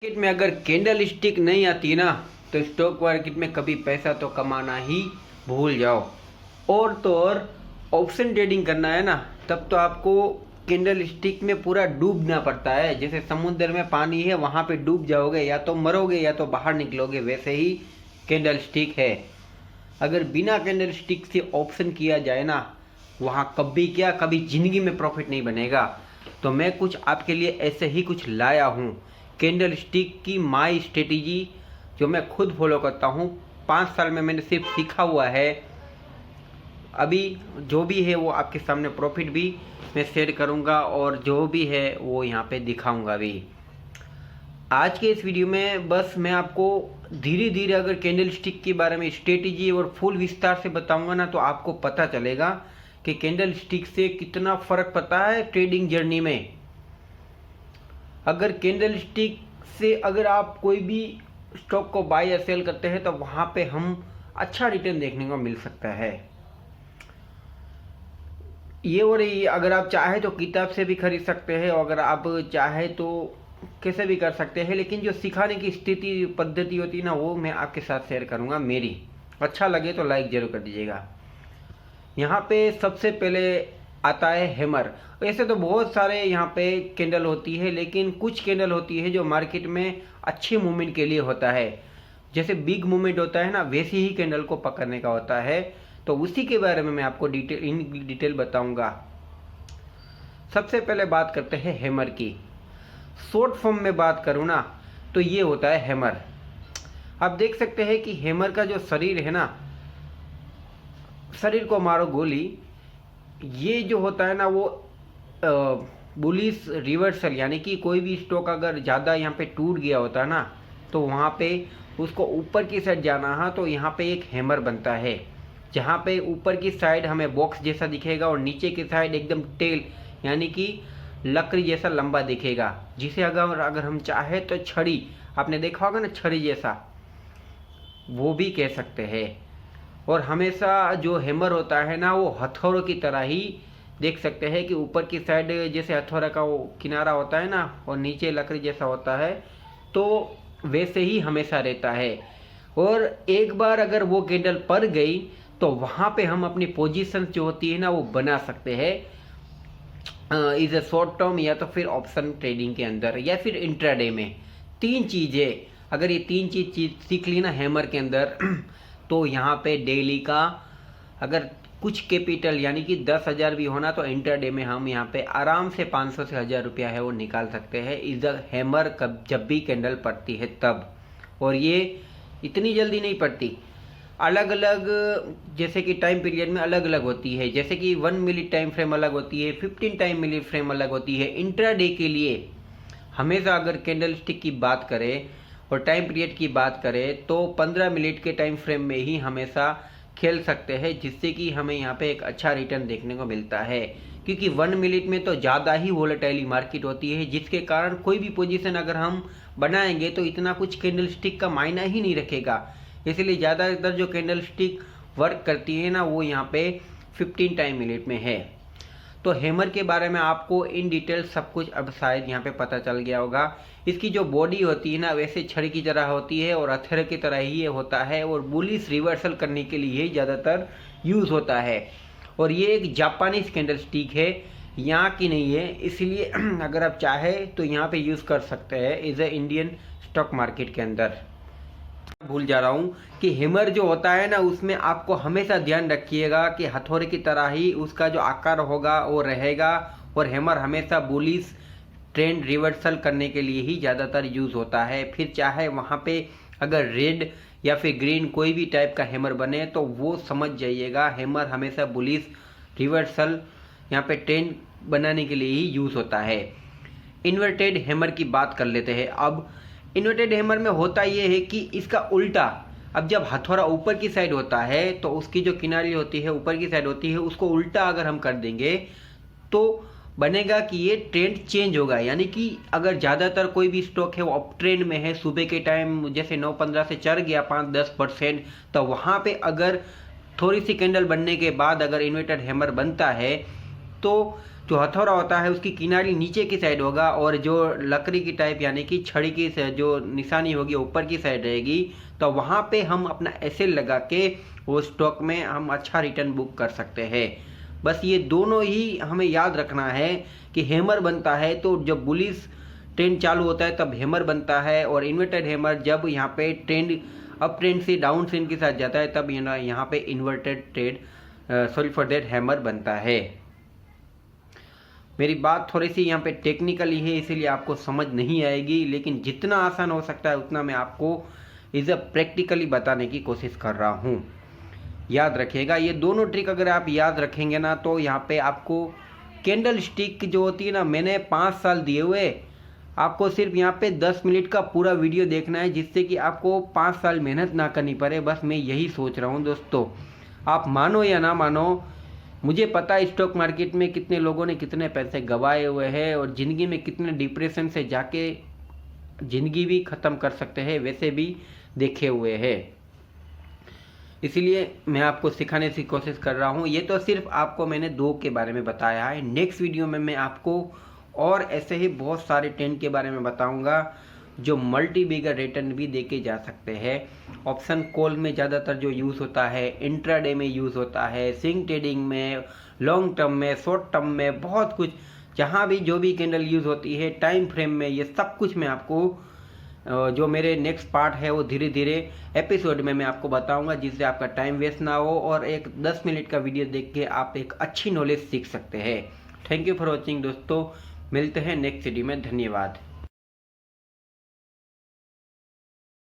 Market में अगर candle stick नहीं आती ना तो स्टॉक मार्केट में कभी पैसा तो कमाना ही भूल जाओ। और तो और ऑप्शन ट्रेडिंग करना है ना, तब तो आपको कैंडल स्टिक में पूरा डूबना पड़ता है। जैसे समुद्र में पानी है, वहाँ पे डूब जाओगे, या तो मरोगे या तो बाहर निकलोगे। वैसे ही कैंडल स्टिक है, अगर बिना कैंडल स्टिक से ऑप्शन किया जाए ना, वहाँ कभी क्या कभी ज़िंदगी में प्रॉफिट नहीं बनेगा। तो मैं कुछ आपके लिए ऐसे ही कुछ लाया हूँ, कैंडल स्टिक की माई स्ट्रेटेजी, जो मैं खुद फॉलो करता हूँ। 5 साल में मैंने सिर्फ सीखा हुआ है। अभी जो भी है वो आपके सामने प्रॉफिट भी मैं शेयर करूँगा, और जो भी है वो यहाँ पे दिखाऊँगा भी। आज के इस वीडियो में बस मैं आपको धीरे धीरे अगर कैंडल स्टिक के बारे में स्ट्रेटेजी और फुल विस्तार से बताऊंगा ना, तो आपको पता चलेगा कि कैंडल स्टिक से कितना फ़र्क पड़ता है ट्रेडिंग जर्नी में। अगर कैंडल स्टिक से अगर आप कोई भी स्टॉक को बाय या सेल करते हैं तो वहाँ पे हम अच्छा रिटर्न देखने को मिल सकता है। ये और ये अगर आप चाहे तो किताब से भी खरीद सकते हैं, और अगर आप चाहे तो कैसे भी कर सकते हैं। लेकिन जो सिखाने की स्थिति पद्धति होती है ना, वो मैं आपके साथ शेयर करूँगा मेरी। अच्छा लगे तो लाइक ज़रूर कर दीजिएगा। यहाँ पे सबसे पहले आता है हैमर। वैसे तो बहुत सारे यहाँ पे कैंडल होती है, लेकिन कुछ कैंडल होती है जो मार्केट में अच्छे मूवमेंट के लिए होता है। जैसे बिग मूवमेंट होता है ना, वैसे ही कैंडल को पकड़ने का होता है। तो उसी के बारे में मैं आपको डिटेल बताऊंगा। सबसे पहले बात करते हैं हैमर की। शॉर्ट फॉर्म में बात करूँ ना, तो ये होता है हैमर। आप देख सकते हैं कि हैमर का जो शरीर है ना, शरीर को मारो गोली, ये जो होता है ना वो बुलिश रिवर्सल, यानी कि कोई भी स्टॉक अगर ज़्यादा यहाँ पे टूट गया होता है ना, तो वहाँ पे उसको ऊपर की साइड जाना है, तो यहाँ पे एक हैमर बनता है, जहाँ पे ऊपर की साइड हमें बॉक्स जैसा दिखेगा और नीचे की साइड एकदम टेल यानी कि लकड़ी जैसा लंबा दिखेगा, जिसे अगर हम चाहे तो छड़ी, आपने देखा होगा ना छड़ी जैसा, वो भी कह सकते हैं। और हमेशा जो हैमर होता है ना, वो हथौड़ों की तरह ही देख सकते हैं कि ऊपर की साइड जैसे हथौड़ा का वो किनारा होता है ना, और नीचे लकड़ी जैसा होता है, तो वैसे ही हमेशा रहता है। और एक बार अगर वो कैंडल पड़ गई तो वहाँ पे हम अपनी पोजीशन जो होती है ना, वो बना सकते हैं इज ए शॉर्ट टर्म, या तो फिर ऑप्शन ट्रेडिंग के अंदर, या फिर इंट्राडे में। 3 चीज़ें, अगर ये 3 चीज़ सीख ली ना हैमर के अंदर तो यहाँ पे डेली का अगर कुछ कैपिटल यानी कि 10,000 भी होना, तो इंटरडे में हम यहाँ पे आराम से 500 से 1,000 रुपया है वो निकाल सकते हैं। इस हैमर कब जब भी कैंडल पड़ती है तब, और ये इतनी जल्दी नहीं पड़ती, अलग अलग जैसे कि टाइम पीरियड में अलग अलग होती है। जैसे कि 1 मिनट टाइम फ्रेम अलग होती है, 15 टाइम मिनट फ्रेम अलग होती है। इंट्राडे के लिए हमेशा अगर कैंडल स्टिक की बात करें और टाइम पीरियड की बात करें, तो 15 मिनट के टाइम फ्रेम में ही हमेशा खेल सकते हैं, जिससे कि हमें यहाँ पे एक अच्छा रिटर्न देखने को मिलता है। क्योंकि 1 मिनट में तो ज़्यादा ही वोलेटाइल मार्केट होती है, जिसके कारण कोई भी पोजीशन अगर हम बनाएंगे तो इतना कुछ कैंडल स्टिक का मायना ही नहीं रखेगा। इसलिए ज़्यादातर जो कैंडल स्टिक वर्क करती है ना, वो यहाँ पे 15 टाइम मिनट में है। तो हैमर के बारे में आपको इन डिटेल सब कुछ अब शायद यहाँ पे पता चल गया होगा। इसकी जो बॉडी होती है ना, वैसे छड़ी की तरह होती है और हथौड़े की तरह ही ये होता है, और बुलिश रिवर्सल करने के लिए ज़्यादातर यूज़ होता है। और ये एक जापानीज कैंडल स्टिक है, यहाँ की नहीं है, इसलिए अगर आप चाहे तो यहाँ पे यूज़ कर सकते हैं as a Indian stock market के अंदर। भूल जा रहा हूँ कि हैमर जो होता है ना, उसमें आपको हमेशा ध्यान रखिएगा कि हथौड़े की तरह ही उसका जो आकार होगा वो रहेगा, और हैमर हमेशा बुलिश ट्रेंड रिवर्सल करने के लिए ही ज़्यादातर यूज़ होता है। फिर चाहे वहाँ पे अगर रेड या फिर ग्रीन कोई भी टाइप का हैमर बने, तो वो समझ जाइएगा हैमर हमेशा बुलिश रिवर्सल यहाँ पे ट्रेंड बनाने के लिए ही यूज़ होता है। इन्वर्टेड हैमर की बात कर लेते हैं। अब इन्वर्टेड हैमर में होता ये है कि इसका उल्टा, अब जब हथौड़ा ऊपर की साइड होता है तो उसकी जो किनारी होती है ऊपर की साइड होती है, उसको उल्टा अगर हम कर देंगे तो बनेगा कि ये ट्रेंड चेंज होगा। यानी कि अगर ज़्यादातर कोई भी स्टॉक है वो अप ट्रेंड में है, सुबह के टाइम जैसे 9-15 से चढ़ गया 5-10%, तो वहाँ पे अगर थोड़ी सी कैंडल बनने के बाद अगर इन्वर्टेड हैमर बनता है, तो जो हथौड़ा होता है उसकी किनारी नीचे की साइड होगा और जो लकड़ी की टाइप यानी कि छड़ी की जो निशानी होगी ऊपर की साइड रहेगी। तो वहाँ पे हम अपना एसएल लगा के वो स्टॉक में हम अच्छा रिटर्न बुक कर सकते हैं। बस ये दोनों ही हमें याद रखना है कि हैमर बनता है तो जब बुलिश ट्रेंड चालू होता है तब हैमर बनता है, और इन्वर्टेड हैमर जब यहाँ पे ट्रेंड अप ट्रेंड से डाउन ट्रेंड के साथ जाता है तब यहाँ पे inverted trend sorry for that hammer बनता है। मेरी बात थोड़ी सी यहाँ पे टेक्निकली है इसीलिए आपको समझ नहीं आएगी, लेकिन जितना आसान हो सकता है उतना मैं आपको इसे प्रैक्टिकली बताने की कोशिश कर रहा हूँ। याद रखिएगा ये दोनों ट्रिक अगर आप याद रखेंगे ना तो यहाँ पे आपको कैंडल स्टिक जो होती है ना, मैंने 5 साल दिए हुए, आपको सिर्फ यहाँ पे 10 मिनट का पूरा वीडियो देखना है जिससे कि आपको 5 साल मेहनत ना करनी पड़े। बस मैं यही सोच रहा हूँ दोस्तों, आप मानो या ना मानो, मुझे पता है स्टॉक मार्केट में कितने लोगों ने कितने पैसे गंवाए हुए हैं और ज़िंदगी में कितने डिप्रेशन से जाके ज़िंदगी भी ख़त्म कर सकते हैं वैसे भी देखे हुए हैं। इसीलिए मैं आपको सिखाने की कोशिश कर रहा हूँ। ये तो सिर्फ आपको मैंने 2 के बारे में बताया है। नेक्स्ट वीडियो में मैं आपको और ऐसे ही बहुत सारे ट्रेंड के बारे में बताऊँगा जो मल्टी बिगर रिटर्न भी देके जा सकते हैं। ऑप्शन कॉल में ज़्यादातर जो यूज़ होता है, इंट्राडे में यूज़ होता है, स्विंग ट्रेडिंग में, लॉन्ग टर्म में, शॉर्ट टर्म में, बहुत कुछ जहाँ भी जो भी कैंडल यूज़ होती है टाइम फ्रेम में, ये सब कुछ मैं आपको जो मेरे नेक्स्ट पार्ट है वो धीरे धीरे एपिसोड में मैं आपको बताऊंगा, जिससे आपका टाइम वेस्ट ना हो और एक 10 मिनट का वीडियो देख के आप एक अच्छी नॉलेज सीख सकते हैं। थैंक यू फॉर वॉचिंग दोस्तों, मिलते हैं नेक्स्ट वीडियो में। धन्यवाद।